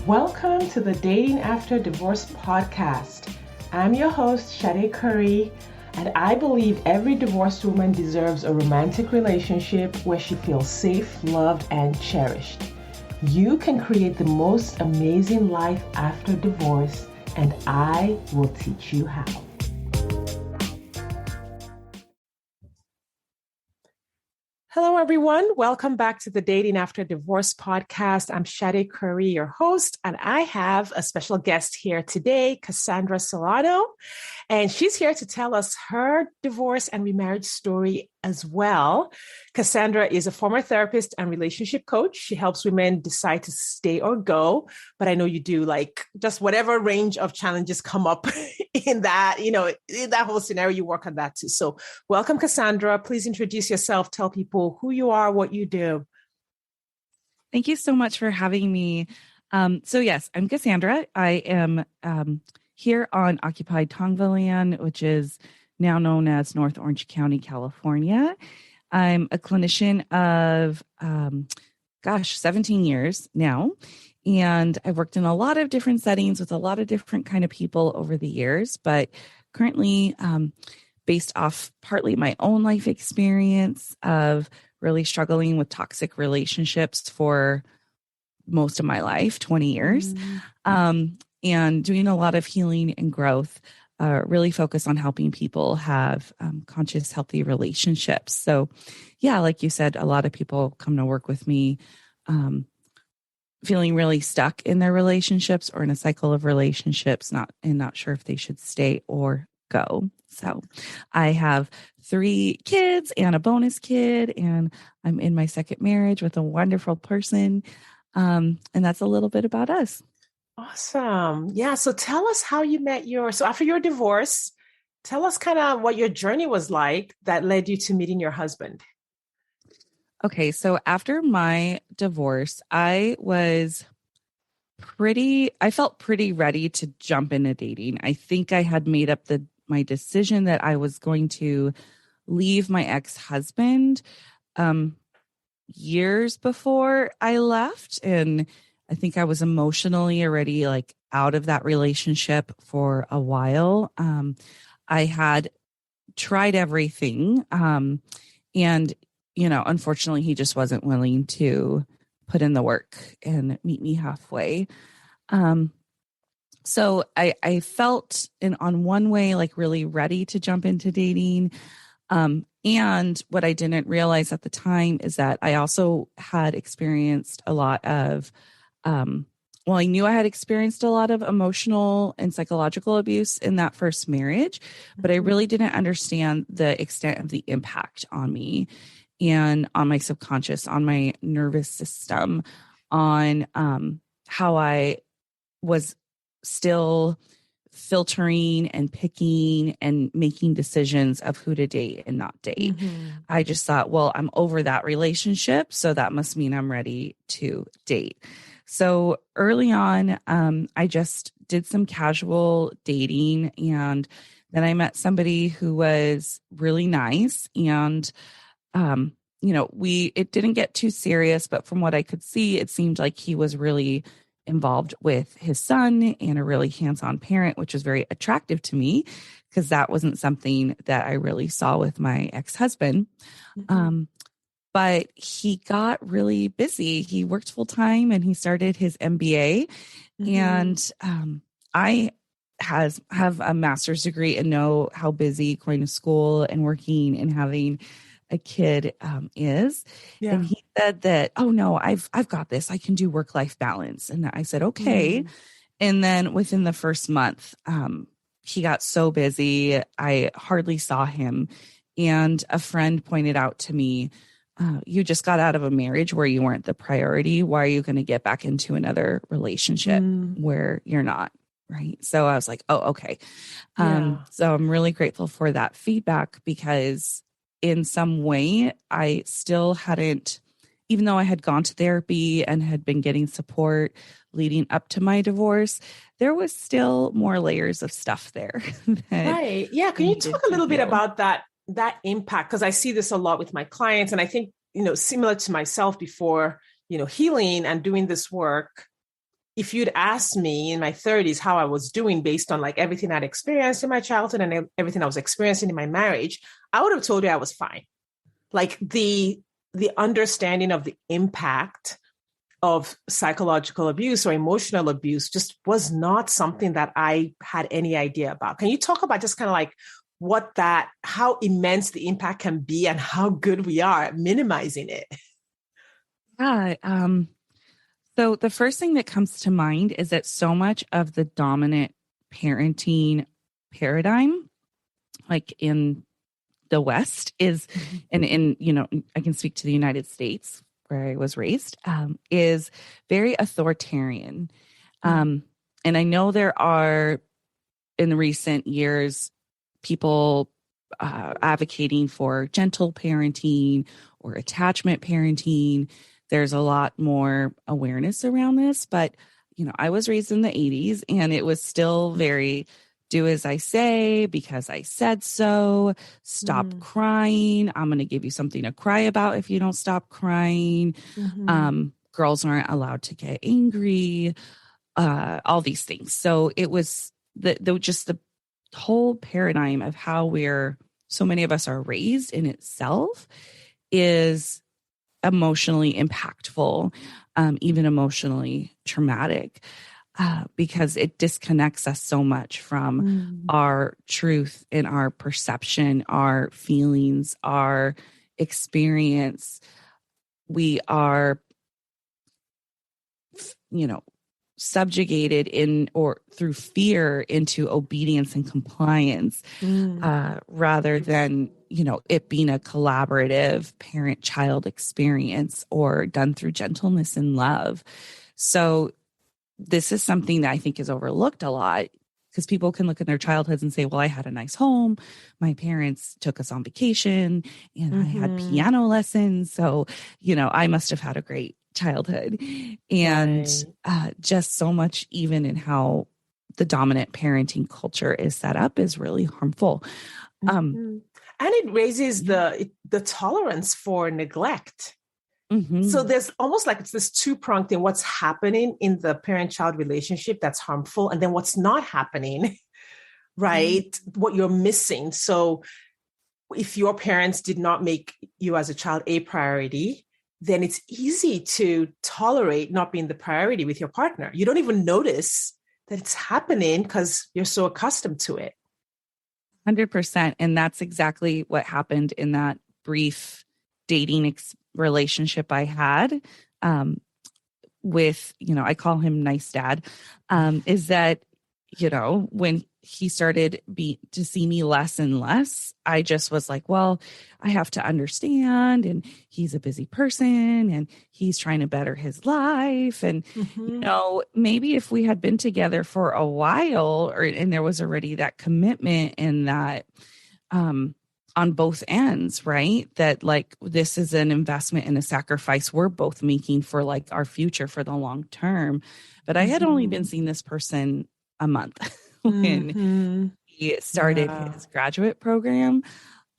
Welcome to the Dating After Divorce podcast. I'm your host, Shade Curry, and I believe every divorced woman deserves a romantic relationship where she feels safe, loved, and cherished. You can create the most amazing life after divorce, and I will teach you how. Hello, everyone. Welcome back to the Dating After Divorce podcast. I'm Shade Curry, your host, and I have a special guest here today, Cassandra Solano, and she's here to tell us her divorce and remarriage story as well. Cassandra is a former therapist and relationship coach. She helps women decide to stay or go, but I know you do like just whatever range of challenges come up in that, in that whole scenario, you work on that too. So welcome, Cassandra. Please introduce yourself. Tell people who you are, what you do. Thank you so much for having me. Yes, I'm Cassandra. I am here on occupied Tongva land, which is now known as North Orange County, California. I'm a clinician of, 17 years now. And I've worked in a lot of different settings with a lot of different kind of people over the years, but currently based off partly my own life experience of really struggling with toxic relationships for most of my life, 20 years, and doing a lot of healing and growth, really focus on helping people have conscious, healthy relationships. So yeah, like you said, a lot of people come to work with me feeling really stuck in their relationships or in a cycle of relationships, not sure if they should stay or go. So I have 3 kids and a bonus kid, and I'm in my second marriage with a wonderful person. And that's a little bit about us. Awesome. Yeah. So tell us how you met so after your divorce, tell us kind of what your journey was like that led you to meeting your husband. Okay. So after my divorce, I felt pretty ready to jump into dating. I think I had made up my decision that I was going to leave my ex-husband years before I left. And I think I was emotionally already like out of that relationship for a while. I had tried everything. And, unfortunately, he just wasn't willing to put in the work and meet me halfway. So I felt on one way, like really ready to jump into dating. And what I didn't realize at the time is that I also had experienced a lot of, I knew I had experienced a lot of emotional and psychological abuse in that first marriage, but I really didn't understand the extent of the impact on me and on my subconscious, on my nervous system, on how I was still filtering and picking and making decisions of who to date and not date. I just thought, well, I'm over that relationship, so that must mean I'm ready to date. So early on, I just did some casual dating, and then I met somebody who was really nice, and it didn't get too serious, but from what I could see, it seemed like he was really involved with his son and a really hands-on parent, which was very attractive to me because that wasn't something that I really saw with my ex-husband. But he got really busy. He worked full time and he started his MBA. And I have a master's degree and know how busy going to school and working and having a kid is. Yeah. And he said that, oh no, I've got this. I can do work-life balance. And I said, okay. And then within the first month, he got so busy, I hardly saw him. And a friend pointed out to me, you just got out of a marriage where you weren't the priority. Why are you going to get back into another relationship where you're not? Right. So I was like, oh, okay. So I'm really grateful for that feedback because in some way I still hadn't, even though I had gone to therapy and had been getting support leading up to my divorce, there was still more layers of stuff there. Right. Yeah. Can you talk a little bit about that impact? Because I see this a lot with my clients, and I think, similar to myself before, healing and doing this work, if you'd asked me in my 30s how I was doing based on like everything I'd experienced in my childhood and everything I was experiencing in my marriage, I would have told you I was fine. Like the understanding of the impact of psychological abuse or emotional abuse just was not something that I had any idea about. Can you talk about just kind of like how immense the impact can be and how good we are at minimizing it? Yeah. So the first thing that comes to mind is that so much of the dominant parenting paradigm, like in the West, is, and in, I can speak to the United States where I was raised, is very authoritarian. And I know there are, in recent years, people advocating for gentle parenting or attachment parenting. There's a lot more awareness around this, but I was raised in the 80s and it was still very do as I say because I said so. Stop crying. I'm going to give you something to cry about if you don't stop crying. Girls aren't allowed to get angry. All these things. So it was the whole paradigm of how so many of us are raised in itself is emotionally impactful, even emotionally traumatic, because it disconnects us so much from our truth and our perception, our feelings, our experience. We are, subjugated in or through fear into obedience and compliance, rather than it being a collaborative parent-child experience or done through gentleness and love. So this is something that I think is overlooked a lot because people can look at their childhoods and say, well, I had a nice home, my parents took us on vacation, and I had piano lessons, so I must have had a great childhood. And just so much, even in how the dominant parenting culture is set up, is really harmful. And it raises the tolerance for neglect. So there's almost like it's this two-pronged thing: what's happening in the parent-child relationship that's harmful, and then what's not happening, right? What you're missing. So if your parents did not make you as a child a priority, then it's easy to tolerate not being the priority with your partner. You don't even notice that it's happening because you're so accustomed to it. 100%. And that's exactly what happened in that brief dating relationship I had, with, I call him nice dad, is that, when he started to see me less and less, I just was like, well, I have to understand. And he's a busy person and he's trying to better his life. And, maybe if we had been together for a while and there was already that commitment and that, on both ends, right? That like, this is an investment and a sacrifice we're both making for like our future for the long term. But I had only been seeing this person a month when he started his graduate program.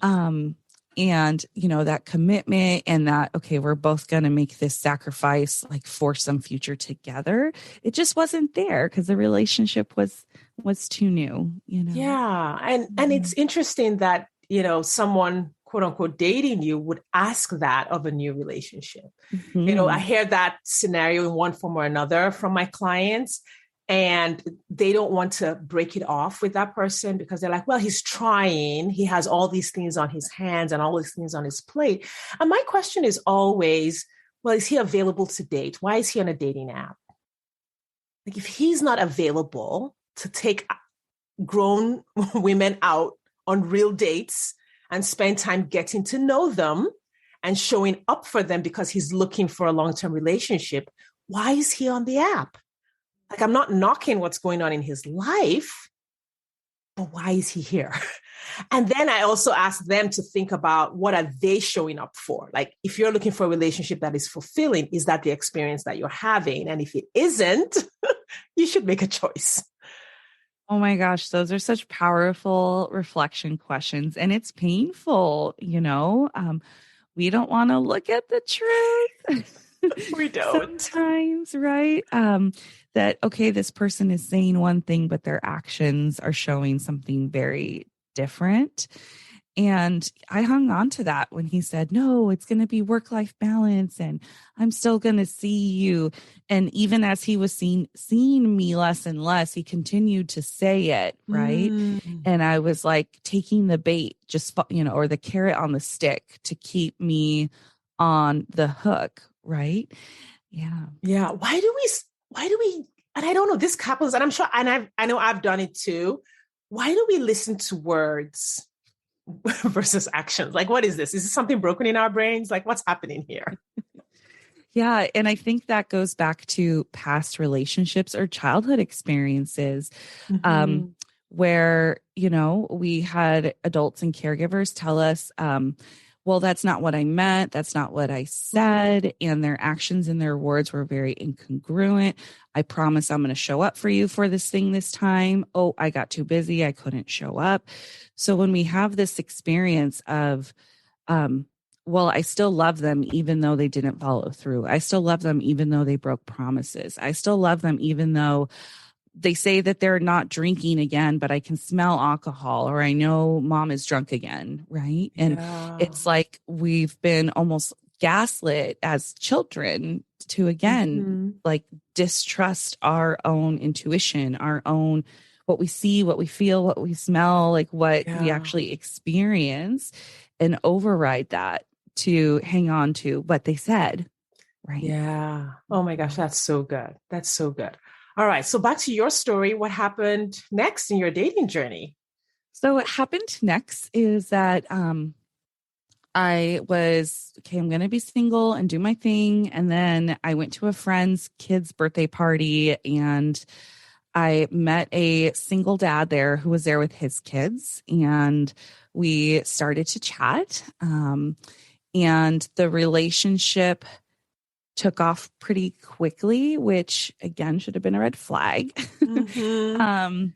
And, that commitment and that, okay, we're both going to make this sacrifice, like for some future together. It just wasn't there because the relationship was too new, Yeah. And it's interesting that, someone quote unquote dating you would ask that of a new relationship. I hear that scenario in one form or another from my clients, and they don't want to break it off with that person because they're like, well, he's trying, he has all these things on his hands and all these things on his plate. And my question is always, well, is he available to date? Why is he on a dating app? Like, if he's not available to take grown women out on real dates and spend time getting to know them and showing up for them because he's looking for a long-term relationship, why is he on the app? Like, I'm not knocking what's going on in his life, but why is he here? And then I also ask them to think about, what are they showing up for? Like, if you're looking for a relationship that is fulfilling, is that the experience that you're having? And if it isn't, you should make a choice. Oh my gosh, those are such powerful reflection questions. And it's painful, we don't want to look at the truth. We don't. sometimes, right? That, okay, this person is saying one thing, but their actions are showing something very different. And I hung on to that when he said, no, it's going to be work-life balance and I'm still going to see you. And even as he was seeing me less and less, he continued to say it. Right. Mm. And I was like taking the bait, just, or the carrot on the stick to keep me on the hook. Right. Yeah. Yeah. Why do we, and I don't know, this couples, and I'm sure, and I know I've done it too. Why do we listen to words versus actions? Like, what is this? Is this something broken in our brains? Like, what's happening here? Yeah. And I think that goes back to past relationships or childhood experiences, um, Mm-hmm. where, we had adults and caregivers tell us, well, that's not what I meant. That's not what I said. And their actions and their words were very incongruent. I promise I'm going to show up for you for this thing this time. Oh, I got too busy. I couldn't show up. So when we have this experience of, um, well, I still love them even though they didn't follow through. I still love them even though they broke promises. I still love them even though they say that they're not drinking again, but I can smell alcohol, or I know mom is drunk again, right? And Yeah. it's like we've been almost gaslit as children to, again, Mm-hmm. like distrust our own intuition, our own, what we see, what we feel, what we smell, like what we Yeah. actually experience, and override that to hang on to what they said, right? Yeah. Oh my gosh, Mhm. that's so good. That's so good. All right. So back to your story. What happened next in your dating journey? So what happened next is that I was, okay, I'm going to be single and do my thing. And then I went to a friend's kid's birthday party and I met a single dad there who was there with his kids. And we started to chat. And the relationship took off pretty quickly, which again should have been a red flag. Mm-hmm. um,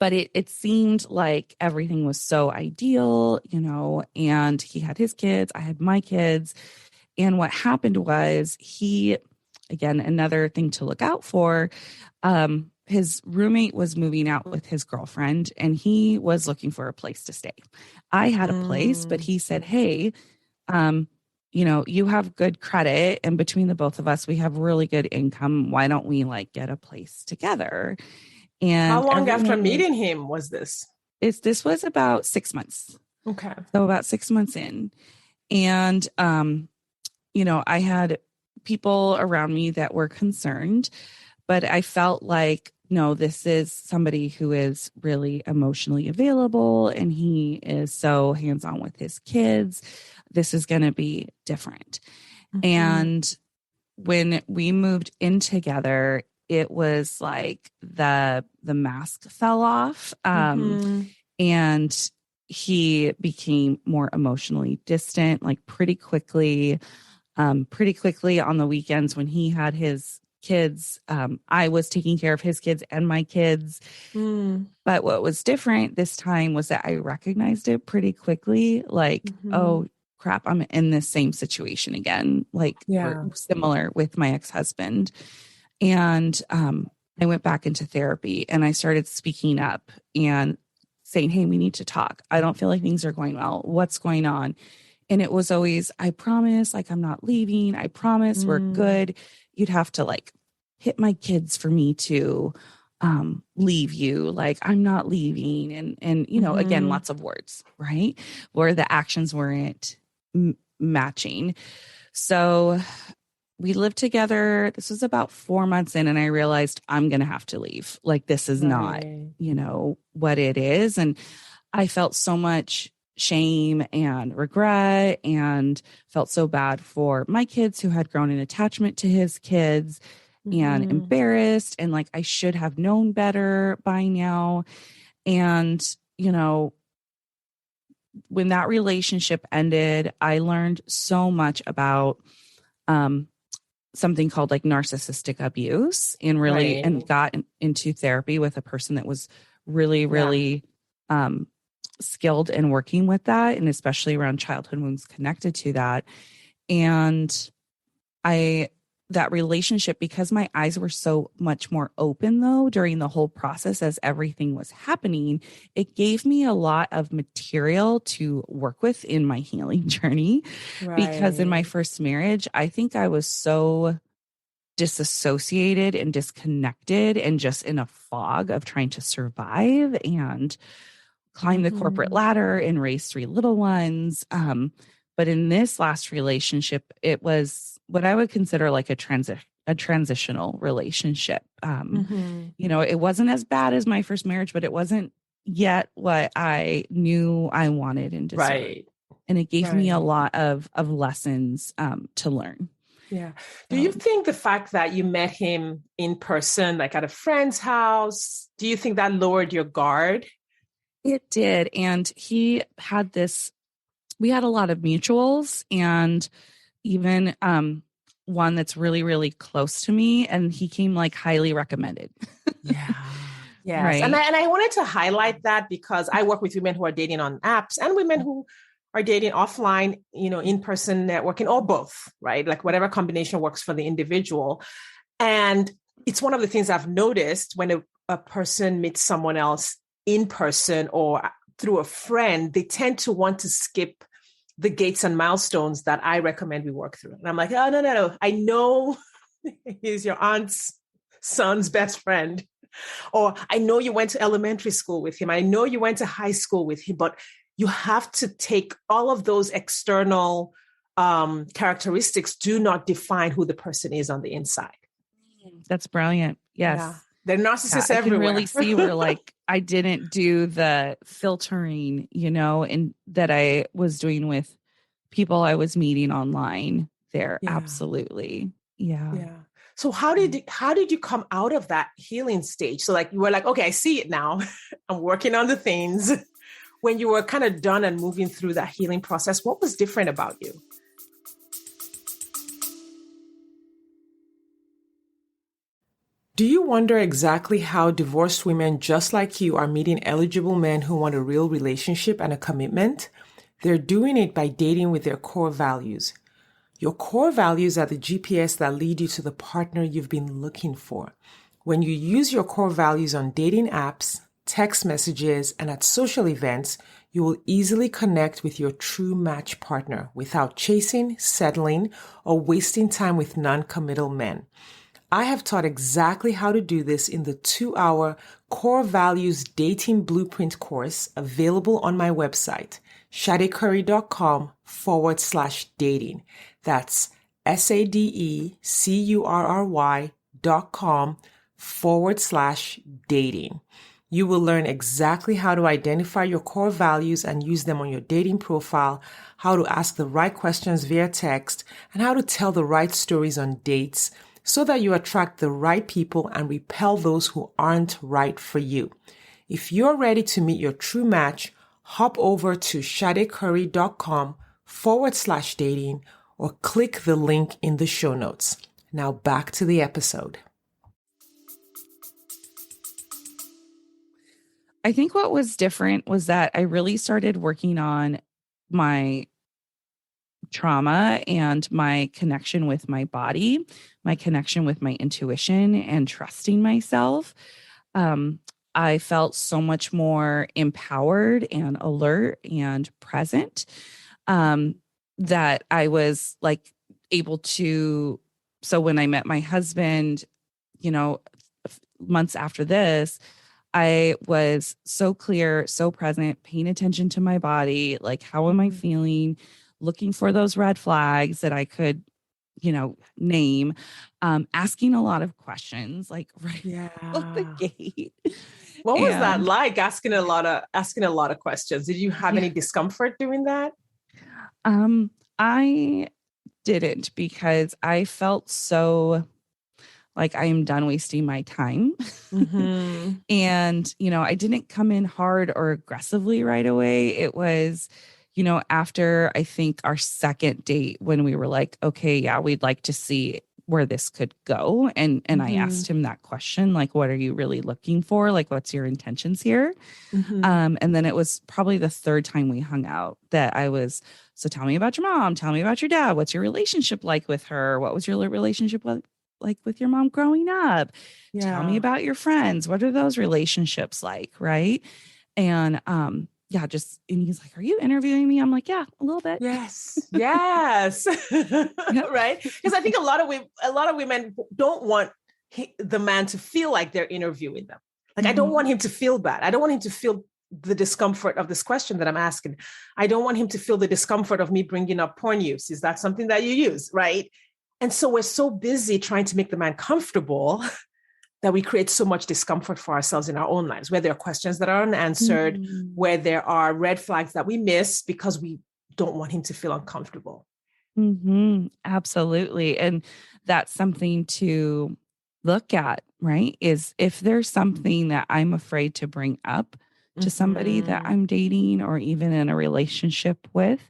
but it seemed like everything was so ideal, and he had his kids, I had my kids. And what happened was again, another thing to look out for, his roommate was moving out with his girlfriend and he was looking for a place to stay. I had a place, but Mm. he said, hey, um, you have good credit and between the both of us, we have really good income. Why don't we like get a place together? How And long after everything was meeting him was this? this was about 6 months. Okay. So about 6 months in. And I had people around me that were concerned, but I felt like, no, this is somebody who is really emotionally available and he is so hands-on with his kids. This is going to be different. Mm-hmm. And when we moved in together, it was like the mask fell off. Mm-hmm. And he became more emotionally distant, like pretty quickly on the weekends when he had his kids. I was taking care of his kids and my kids. Mm. But what was different this time was that I recognized it pretty quickly, like, Mm-hmm. oh crap, I'm in this same situation again, like, or Yeah. similar with my ex-husband. And I went back into therapy and I started speaking up and saying, hey, we need to talk. I don't feel like things are going well. What's going on? And it was always, I promise, like, I'm not leaving. I promise we're Mm. good. You'd have to like hit my kids for me to leave you. Like, I'm not leaving. And, again, Mm-hmm. lots of words, right? Where the actions weren't matching. So we lived together. This was about 4 months in, and I realized I'm going to have to leave. Like, this is not, Right. what it is. And I felt so much shame and regret and felt so bad for my kids who had grown an attachment to his kids and Mm-hmm. embarrassed. And like, I should have known better by now. And, when that relationship ended, I learned so much about, um, something called like narcissistic abuse and really Right. and got into therapy with a person that was really Yeah. really um skilled in working with that and especially around childhood wounds connected to that. And that relationship, because my eyes were so much more open though during the whole process as everything was happening, it gave me a lot of material to work with in my healing journey. Because in my Right. first marriage, I think I was so disassociated and disconnected and just in a fog of trying to survive and climb the corporate Mm-hmm. ladder and raise three little ones. But in this last relationship, it was what I would consider like a transitional relationship. Mm-hmm. It wasn't as bad as my first marriage, but it wasn't yet what I knew I wanted and deserved. Right. And it gave me a Right. lot of lessons to learn. Yeah. Do you So think the fact that you met him in person, like at a friend's house, do you think that lowered your guard? it did. And we had a lot of mutuals, and even one that's really, really close to me. And he came like highly recommended. Yeah. Yes. And Right. I wanted to highlight that because I work with women who are dating on apps and women who are dating offline, in-person networking or both, right? Like whatever combination works for the individual. And it's one of the things I've noticed when a person meets someone else in person or through a friend, they tend to want to skip the gates and milestones that I recommend we work through. And I'm like, oh, no. I know he's your aunt's son's best friend. Or I know you went to elementary school with him. I know you went to high school with him, but you have to take all of those external characteristics do not define who the person is on the inside. That's brilliant. Yeah. Yes. They're Yeah. narcissists I can really everywhere. see where like I didn't do the filtering, and that I was doing with people I was meeting online there. Yeah. Absolutely. Yeah. Yeah. So how did you come out of that healing stage? So like you were like, okay, I see it now. I'm working on the things. When you were kind of done and moving through that healing process, what was different about you? Do you wonder exactly how divorced women just like you are meeting eligible men who want a real relationship and a commitment? They're doing it by dating with their core values. Your core values are the GPS that lead you to the partner you've been looking for. When you use your core values on dating apps, text messages, and at social events, you will easily connect with your true match partner without chasing, settling, or wasting time with non-committal men. I have taught exactly how to do this in the 2-hour Core Values Dating Blueprint course available on my website, shadecurry.com/dating. That's SADECURRY.com/dating. You will learn exactly how to identify your core values and use them on your dating profile, how to ask the right questions via text, and how to tell the right stories on dates so that you attract the right people and repel those who aren't right for you. If you're ready to meet your true match, hop over to shadecurry.com/dating or click the link in the show notes. Now back to the episode. I think what was different was that I really started working on my trauma and my connection with my body, my connection with my intuition, and trusting myself. Um, I felt so much more empowered and alert and present, um, that I was like able to. So when I met my husband, months after this, I was so clear, so present, paying attention to my body. Like, how am I feeling? Looking for those red flags that I could, name, asking a lot of questions, like right out the Yeah. gate. What was that And like asking a lot of questions? Did you have yeah, any discomfort doing that? I didn't, because I felt so like I am done wasting my time. Mm-hmm. And, I didn't come in hard or aggressively right away. It was, after I think our second date when we were like, okay, yeah, we'd like to see where this could go. And I Mm-hmm. asked him that question, like, what are you really looking for? Like, what's your intentions here? Mm-hmm. And then it was probably the third time we hung out that I was So tell me about your mom. Tell me about your dad. What's your relationship like with her? What was your relationship like with your mom growing up? Tell me Yeah. about your friends. What are those relationships like? Right. And yeah, just and he's like, "Are you interviewing me?" I'm like, "Yeah, a little bit." Yes. Yes. Yep. Right. Because I think a lot of women don't want the man to feel like they're interviewing them. Like, I don't Mhm. want him to feel bad. I don't want him to feel the discomfort of this question that I'm asking. I don't want him to feel the discomfort of me bringing up porn use. Is that something that you use? Right. And so we're so busy trying to make the man comfortable that we create so much discomfort for ourselves in our own lives, where there are questions that are unanswered, Mhm. where there are red flags that we miss because we don't want him to feel uncomfortable. Absolutely. And that's something to look at, right? Is if there's something that I'm afraid to bring up to somebody that Mm-hmm. I'm dating or even in a relationship with,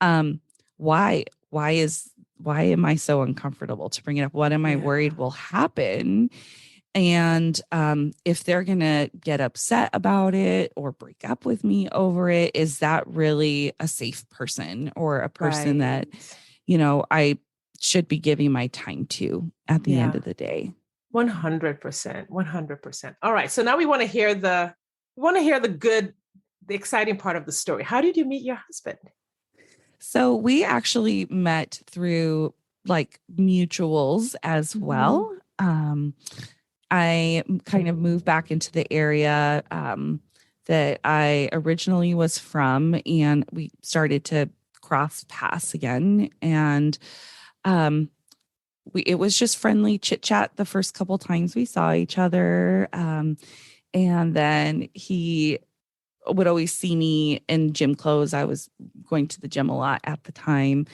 um, why? Why am I so uncomfortable to bring it up? What am I worried Yeah. will happen? And if they're going to get upset about it or break up with me over it, is that really a safe person or a person Right. that, I should be giving my time to at the end Yeah. of the day? 100%. 100%. All right. So now we want to hear the good, the exciting part of the story. How did you meet your husband? So we actually met through like mutuals as Mm-hmm. well. I kind of moved back into the area that I originally was from, and we started to cross paths again. And um, it was just friendly chit chat the first couple times we saw each other. And then he would always see me in gym clothes. I was going to the gym a lot at the time.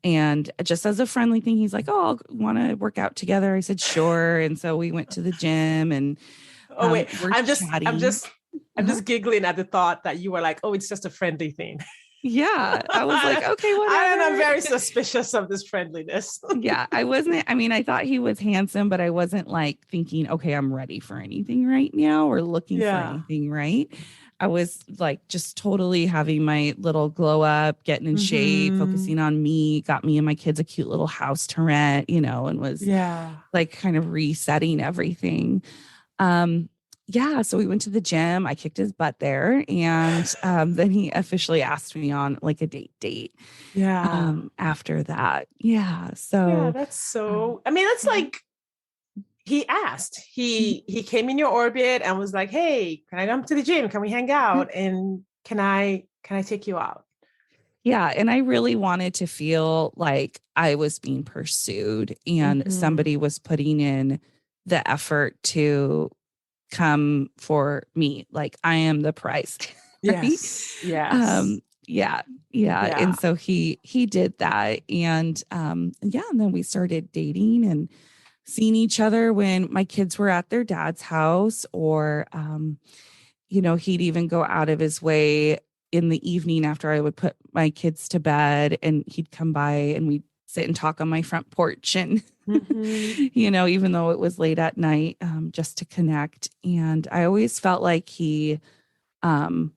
And just as a friendly thing, he's like, "Oh, want to work out together?" I said, "Sure." And so we went to the gym and Oh wait, we're I'm just I'm chatting. just I'm Uh-huh. just giggling at the thought that you were like, oh, it's just a friendly thing. Yeah. I was like, okay, I'm whatever. very suspicious of this friendliness. Yeah. I mean, I thought he was handsome, but I wasn't like thinking, okay, I'm ready for anything right now or looking for Yeah. anything, right? I was like just totally having my little glow up, getting in shape, Mm-hmm. focusing on me, got me and my kids a cute little house to rent, and was Yeah. like kind of resetting everything. Um, yeah, so we went to the gym. I kicked his butt there, and then he officially asked me on like a date. Yeah. After that, yeah. Yeah, So, that's um, so, I mean, that's mhm, like he asked. mhm. He came in your orbit and was like, "Hey, can I come to the gym? Can we hang out? And can I take you out?" Yeah, and I really wanted to feel like I was being pursued and Mm-hmm. somebody was putting in the effort to come for me. Like I am the prize, right? Yes. Yes. Yeah, yeah. Yeah. And so he did that. And then we started dating and seeing each other when my kids were at their dad's house, or he'd even go out of his way in the evening after I would put my kids to bed, and he'd come by and we'd sit and talk on my front porch and Mm-hmm. even though it was late at night, just to connect. And I always felt like he um,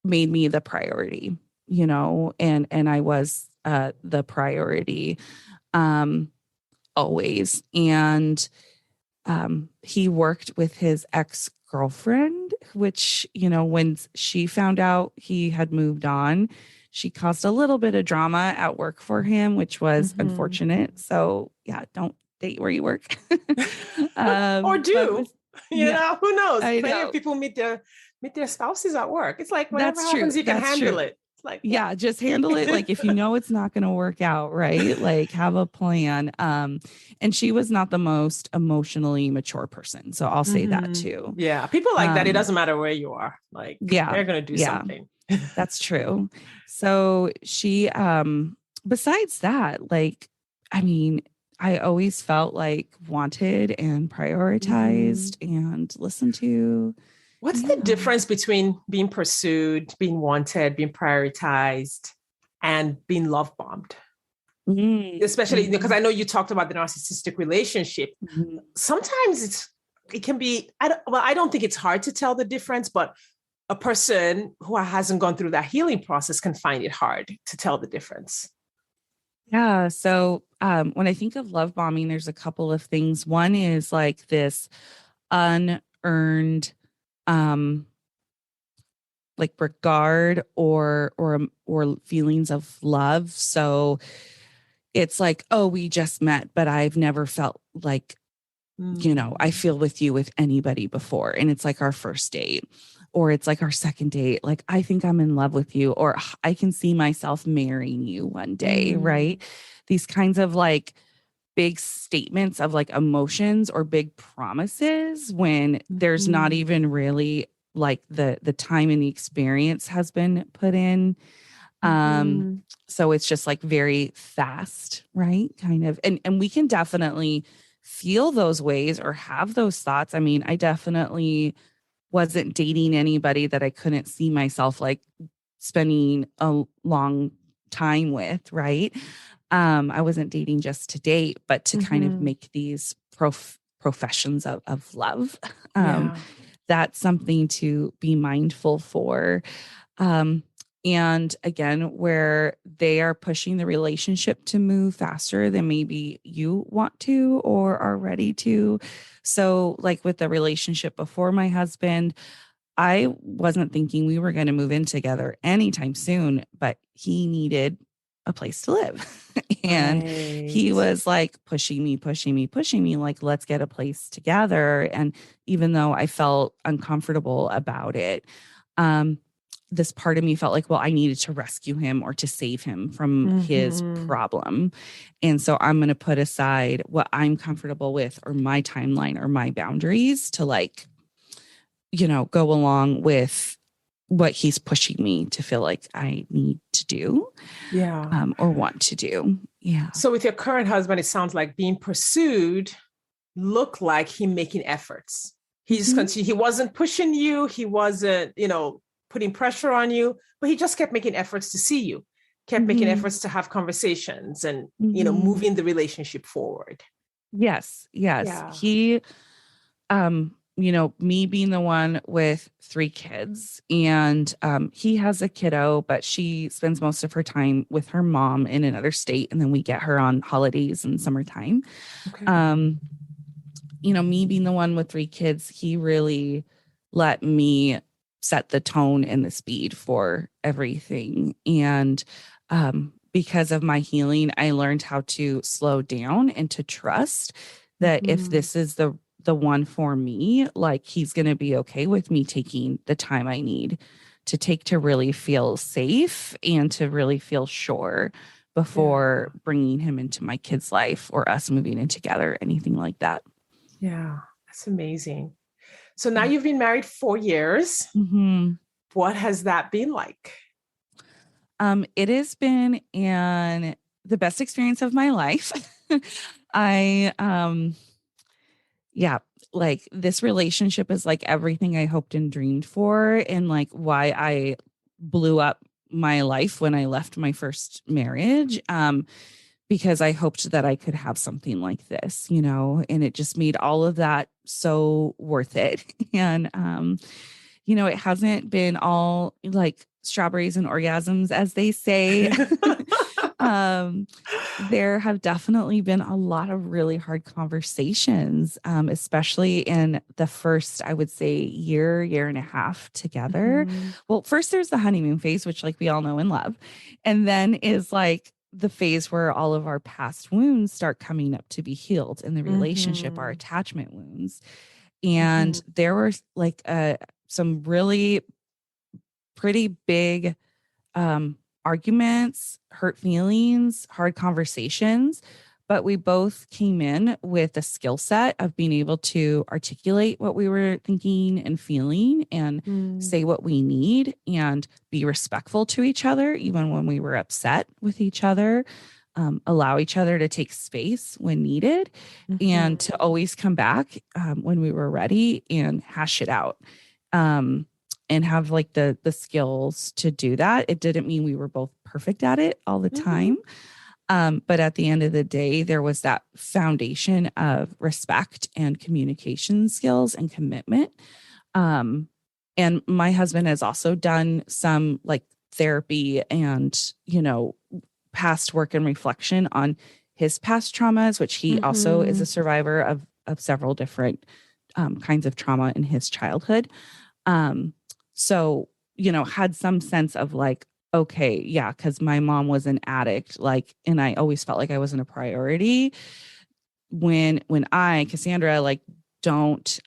made me the priority, and I was the priority um, always. And he worked with his ex girlfriend, which, when she found out he had moved on, she caused a little bit of drama at work for him, which was Mm-hmm. unfortunate. So, yeah, don't date where you work. Or But do, yeah, who knows? I Plenty of know. people meet their spouses at work. It's like whatever That's true. happens, you can That's handle true. it. It's like, yeah. Yeah, just handle it like if you know it's not going to work out, right? Like have a plan. And she was not the most emotionally mature person. So I'll say that Mm-hmm. too. Yeah. People like that. It Um doesn't matter where you are. Like, yeah. they're gonna do Yeah, something. that's true. So she besides that, like I mean, I always felt like wanted and Mm-hmm. prioritized and listened to. What's the Yeah. difference between being pursued, being wanted, being prioritized, and being love bombed? Especially because Mhm. I know you talked about the narcissistic relationship. Mhm. Sometimes it can be, I don't think it's hard to tell the difference, but a person who hasn't gone through that healing process can find it hard to tell the difference. Yeah. So when I think of love bombing, there's a couple of things. One is like this unearned um like regard or feelings of love. So it's like, oh, we just met, but I've never felt like, I feel with you with anybody before. And it's like our first date, or it's like our second date. Like, I think I'm in love with you, or I can see myself marrying you one day. Right. These kinds of like big statements of like emotions or big promises when there's not even really like the time and the experience has been put in. So it's just like very fast, right? Kind of. And we can definitely feel those ways or have those thoughts. I mean, I definitely wasn't dating anybody that I couldn't see myself like spending a long time with, right? I wasn't dating just to date, but to kind of make these professions of love. That's something to be mindful for. And again, where they are pushing the relationship to move faster than maybe you want to or are ready to. So, like with the relationship before my husband, I wasn't thinking we were going to move in together anytime soon, but he needed a place to live. And he was like pushing me, like, let's get a place together. And even though I felt uncomfortable about it, this part of me felt like, well, I needed to rescue him or to save him from his problem. And so I'm going to put aside what I'm comfortable with or my timeline or my boundaries to like, go along with what he's pushing me to feel like I need to do. Or want to do. Yeah. So with your current husband, it sounds like being pursued looked like him making efforts. He just continued. He wasn't pushing you. He wasn't, putting pressure on you, but he just kept making efforts to see you, kept making efforts to have conversations and, moving the relationship forward. Yes. Yeah. He, me being the one with 3 kids and he has a kiddo, but she spends most of her time with her mom in another state. And then we get her on holidays and summertime. Okay. Me being the one with 3 kids, he really let me set the tone and the speed for everything. And because of my healing, I learned how to slow down and to trust that if this is the one for me, like he's going to be okay with me taking the time I need to take to really feel safe and to really feel sure before bringing him into my kid's life or us moving in together, anything like that. Yeah, that's amazing. So now you've been married 4 years. What has that been like? It has been the best experience of my life. Like this relationship is like everything I hoped and dreamed for, and like why I blew up my life when I left my first marriage. Because I hoped that I could have something like this, and it just made all of that so worth it. And, it hasn't been all like strawberries and orgasms, as they say. There have definitely been a lot of really hard conversations, especially in the first, I would say, year and a half together. Well, first there's the honeymoon phase, which like we all know and love. And then is like the phase where all of our past wounds start coming up to be healed in the relationship, our attachment wounds. And there were like some really pretty big arguments, hurt feelings, hard conversations, but we both came in with a skill set of being able to articulate what we were thinking and feeling and say what we need and be respectful to each other, even when we were upset with each other, allow each other to take space when needed and to always come back when we were ready and hash it out. And have like the skills to do that. It didn't mean we were both perfect at it all the time. But at the end of the day, there was that foundation of respect and communication skills and commitment And my husband has also done some like therapy and, past work and reflection on his past traumas, which he also is a survivor of several different kinds of trauma in his childhood. So, had some sense of like, okay, yeah, because my mom was an addict, like, and I always felt like I wasn't a priority. When I, Cassandra, like, don't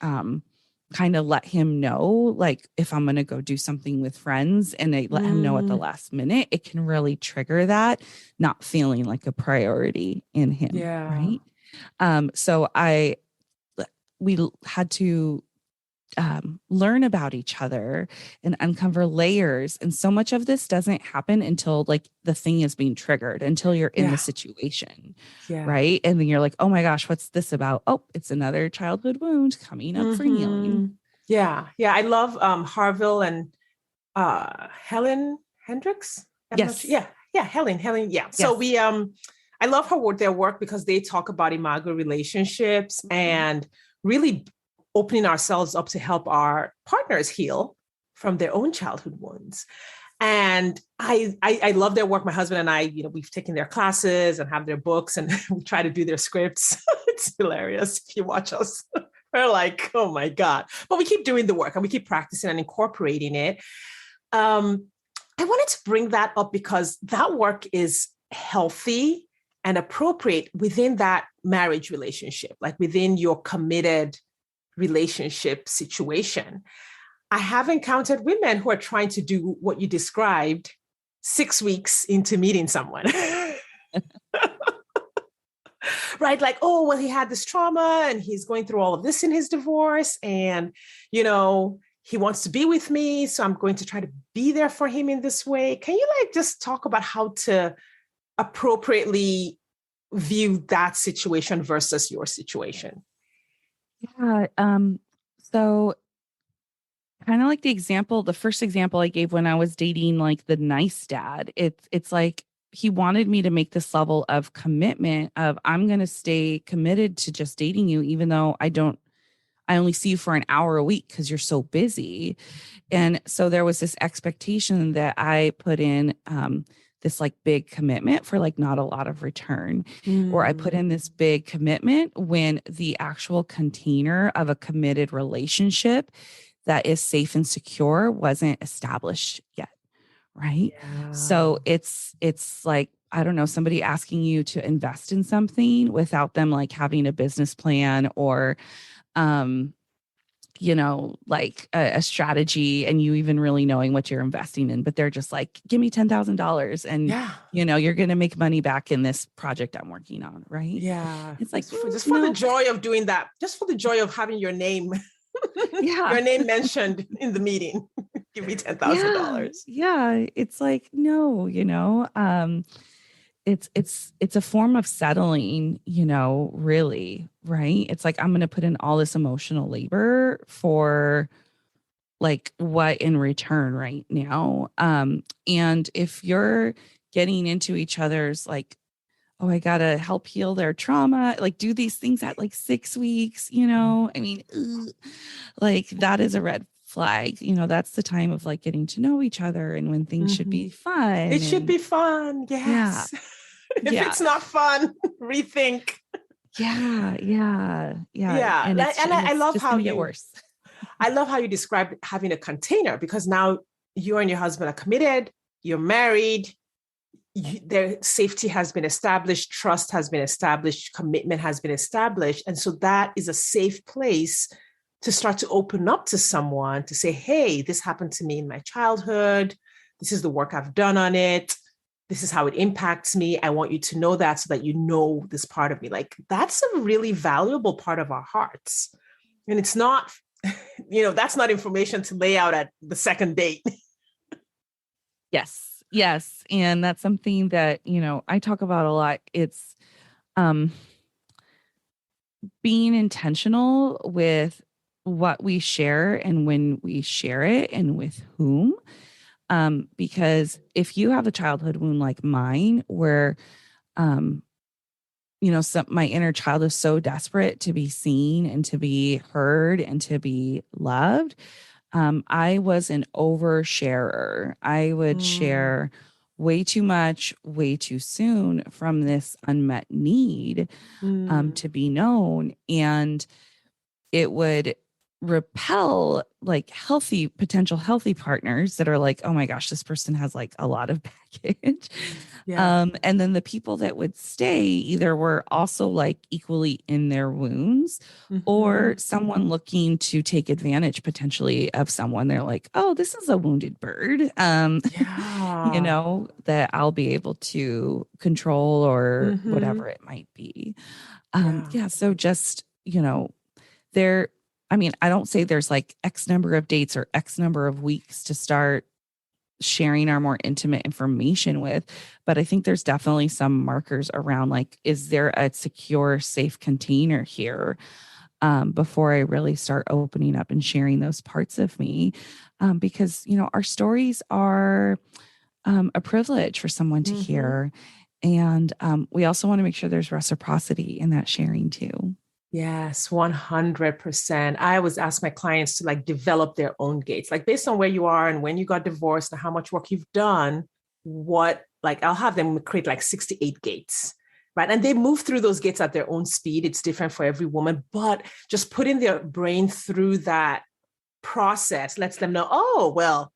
kind of let him know, like, if I'm going to go do something with friends and I let him know at the last minute, it can really trigger that not feeling like a priority in him. Yeah. Right. So we had to learn about each other and uncover layers. And so much of this doesn't happen until like the thing is being triggered, until you're in the situation. Yeah. Right. And then you're like, oh my gosh, what's this about? Oh, it's another childhood wound coming up for healing. Yeah. Yeah. I love Harville and Helen Hendricks. Yes. Sure. Yeah. Helen. Yeah. So yes. I love their work because they talk about imago relationships and really opening ourselves up to help our partners heal from their own childhood wounds. And I love their work. My husband and I, we've taken their classes and have their books and we try to do their scripts. It's hilarious if you watch us. We're like, oh my God. But we keep doing the work and we keep practicing and incorporating it. I wanted to bring that up because that work is healthy and appropriate within that marriage relationship, like within your committed relationship situation. I have encountered women who are trying to do what you described 6 weeks into meeting someone. Right? Like, oh, well, he had this trauma and he's going through all of this in his divorce. And, he wants to be with me. So I'm going to try to be there for him in this way. Can you just talk about how to appropriately view that situation versus your situation? Yeah. So kind of like the first example I gave when I was dating like the nice dad, it's like he wanted me to make this level of commitment of I'm going to stay committed to just dating you, even though I only see you for an hour a week because you're so busy. And so there was this expectation that I put in this like big commitment for like not a lot of return, or I put in this big commitment when the actual container of a committed relationship that is safe and secure wasn't established yet. Right. Yeah. So it's like, I don't know, somebody asking you to invest in something without them like having a business plan or, like a strategy and you even really knowing what you're investing in, but they're just like, give me $10,000 and, you're going to make money back in this project I'm working on. Right. Yeah. It's like, just for the joy of doing that, just for the joy of having your name, your name mentioned in the meeting, give me $10,000. Yeah. It's like, no, it's a form of settling, really, right? It's like, I'm going to put in all this emotional labor for like what in return right now. And if you're getting into each other's like, oh, I got to help heal their trauma, like do these things at like 6 weeks, I mean, like that is a red flag. That's the time of like getting to know each other and when things should be fun. It should be fun. Yes. Yeah. If it's not fun, rethink. Yeah. And I love how you get worse. I love how you described having a container because now you and your husband are committed, you're married, their safety has been established, trust has been established, commitment has been established. And so that is a safe place to start to open up to someone to say, hey, this happened to me in my childhood. This is the work I've done on it. This is how it impacts me. I want you to know that so that you know this part of me. Like that's a really valuable part of our hearts. And it's not, that's not information to lay out at the second date. Yes. And that's something that, I talk about a lot. It's being intentional with what we share and when we share it and with whom. Because if you have a childhood wound like mine, where, my inner child is so desperate to be seen and to be heard and to be loved, I was an oversharer. I would Mm, share way too much, way too soon from this unmet need mm, to be known. And it would repel like healthy, potential healthy partners that are like, oh my gosh, this person has like a lot of baggage. yeah. And then the people that would stay either were also like equally in their wounds or Hmm. someone looking to take advantage potentially of someone. They're like, oh, this is a wounded bird, Yeah. that I'll be able to control or Hmm. whatever it might be. Yeah. Yeah. So just, there, I mean, I don't say there's like X number of dates or X number of weeks to start sharing our more intimate information with, but I think there's definitely some markers around like, is there a secure, safe container here before I really start opening up and sharing those parts of me? Because, our stories are a privilege for someone to Hmm. hear. And we also want to make sure there's reciprocity in that sharing too. Yes, 100%. I always ask my clients to like develop their own gates, like based on where you are and when you got divorced and how much work you've done, like I'll have them create like 68 gates, right? And they move through those gates at their own speed. It's different for every woman, but just putting their brain through that process lets them know, oh, well,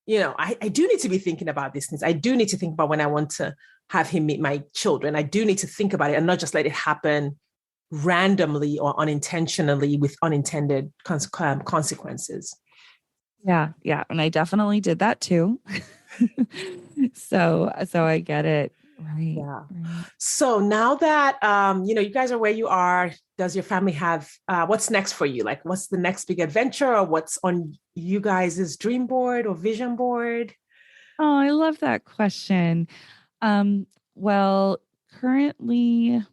I do need to be thinking about these things. I do need to think about when I want to have him meet my children. I do need to think about it and not just let it happen randomly or unintentionally with unintended consequences. Yeah, yeah, and I definitely did that too. So I get it. Right, Yeah. right. So now that you guys are where you are, does your family have what's next for you? Like what's the next big adventure or what's on you guys' dream board or vision board? Oh, I love that question. Well, currently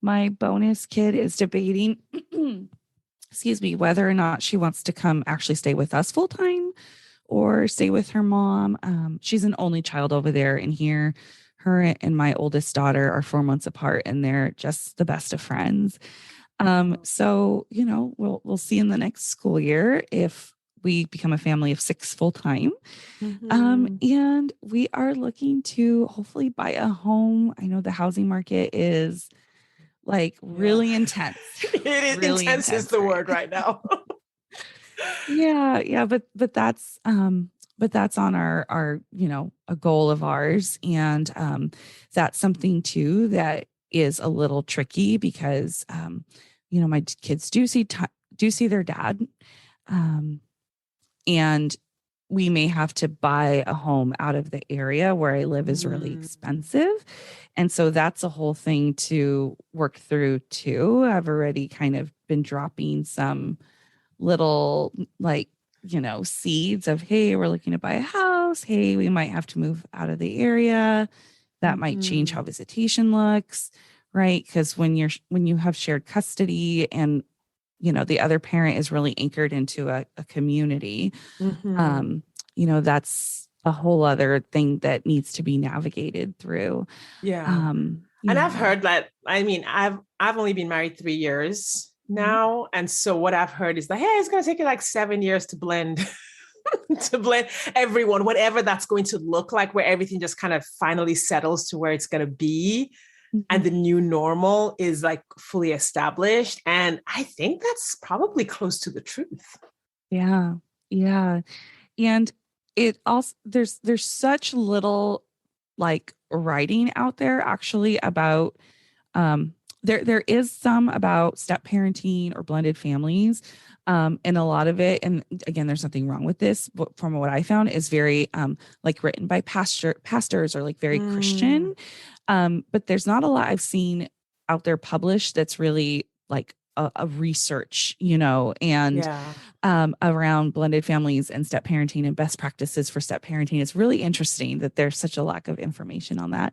my bonus kid is debating, excuse me, whether or not she wants to come actually stay with us full time or stay with her mom. She's an only child over there, and here, her and my oldest daughter are 4 months apart, and they're just the best of friends. So we'll see in the next school year if we become a family of 6 full time. Mm-hmm. And we are looking to hopefully buy a home. I know the housing market is like Yeah. really intense, It is really intense is intense, the right? word right now. Yeah, yeah, but that's on our a goal of ours, and that's something too that is a little tricky because my kids do see their dad, um and we may have to buy a home out of the area where I live is really Mm, expensive. And so that's a whole thing to work through too. I've already kind of been dropping some little like seeds of, hey, we're looking to buy a house, hey, we might have to move out of the area, that might change how mhm, visitation looks, right? Because when you have shared custody and the other parent is really anchored into a community, mhm. um that's a whole other thing that needs to be navigated through. Yeah. And I've Yeah. heard that, I mean, I've only been married 3 years Mhm. now. And so what I've heard is that, hey, it's gonna take you like 7 years to blend to blend everyone, whatever that's going to look like, where everything just kind of finally settles to where it's gonna be. And Mhm. the new normal is like fully established. And I think that's probably close to the truth. Yeah. Yeah. And it also there's such little like writing out there actually about there is some about step parenting or blended families. And a lot of it, and again, there's nothing wrong with this, but from what I found is very like written by pastors or like very Mm, Christian. But there's not a lot I've seen out there published that's really like a research, and yeah. around blended families and step parenting and best practices for step parenting. It's really interesting that there's such a lack of information on that.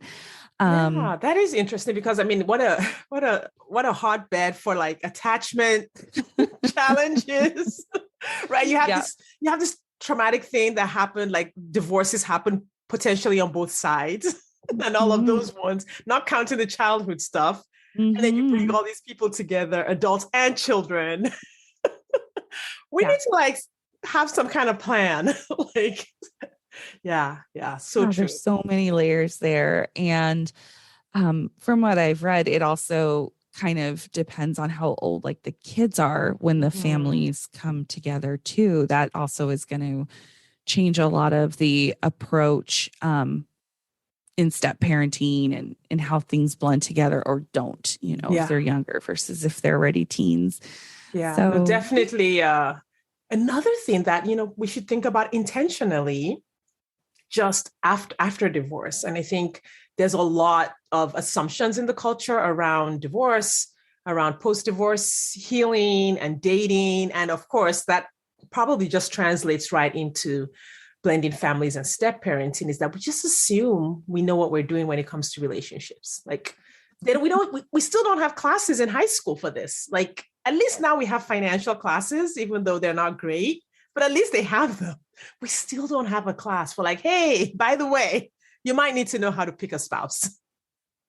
Um, Yeah, that is interesting because I mean, what a hotbed for like attachment challenges, right? yeah. You have this traumatic thing that happened, like divorces happen potentially on both sides, and all of Mhm. those ones, not counting the childhood stuff. And then you bring Mhm. all these people together, adults and children. We Yeah. need to like have some kind of plan. Like, yeah, so Yeah, true. there's so many layers there. And from what I've read, it also kind of depends on how old like the kids are when the families come together too. That also is going to change a lot of the approach in step parenting and how things blend together or don't, if they're younger versus if they're already teens. Yeah, So no, definitely. Another thing that, we should think about intentionally just after divorce. And I think there's a lot of assumptions in the culture around divorce, around post-divorce healing and dating. And of course, that probably just translates right into blending families and step parenting, is that we just assume we know what we're doing when it comes to relationships. Like, we still don't have classes in high school for this. Like, at least now we have financial classes, even though they're not great, but at least they have them. We still don't have a class for like, hey, by the way, you might need to know how to pick a spouse.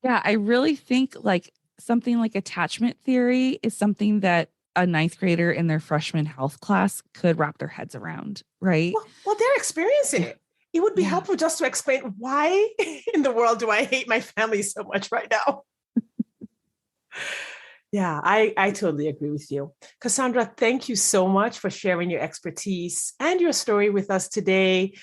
yeah, I really think like something like attachment theory is something that a ninth grader in their freshman health class could wrap their heads around, right? Well, they're experiencing it. It would be helpful just to explain, why in the world do I hate my family so much right now? Yeah, I totally agree with you. Cassandra, thank you so much for sharing your expertise and your story with us today.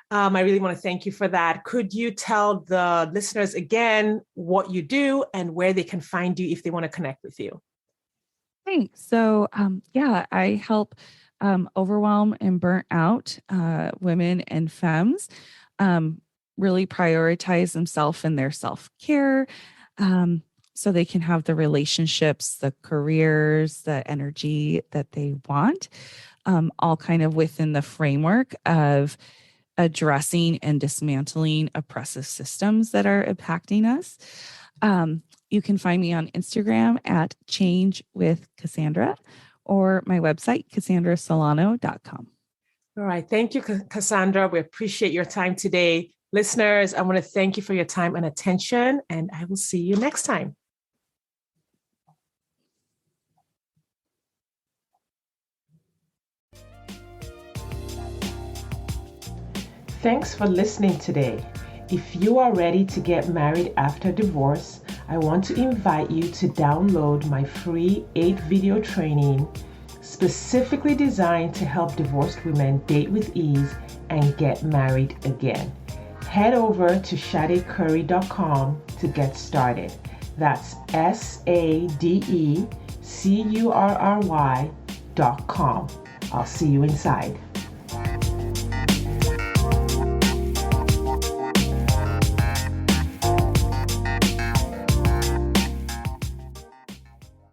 I really want to thank you for that. Could you tell the listeners again what you do and where they can find you if they want to connect with you? Thanks. So, I help overwhelmed and burnt out women and femmes really prioritize themselves and their self-care, so they can have the relationships, the careers, the energy that they want, all kind of within the framework of addressing and dismantling oppressive systems that are impacting us. You can find me on Instagram at Change with Cassandra or my website, CassandraSolano.com. All right. Thank you, Cassandra. We appreciate your time today. Listeners, I want to thank you for your time and attention, and I will see you next time. Thanks for listening today. If you are ready to get married after divorce, I want to invite you to download my free 8-video training specifically designed to help divorced women date with ease and get married again. Head over to shadecurry.com to get started. That's SADECURRY.com. I'll see you inside.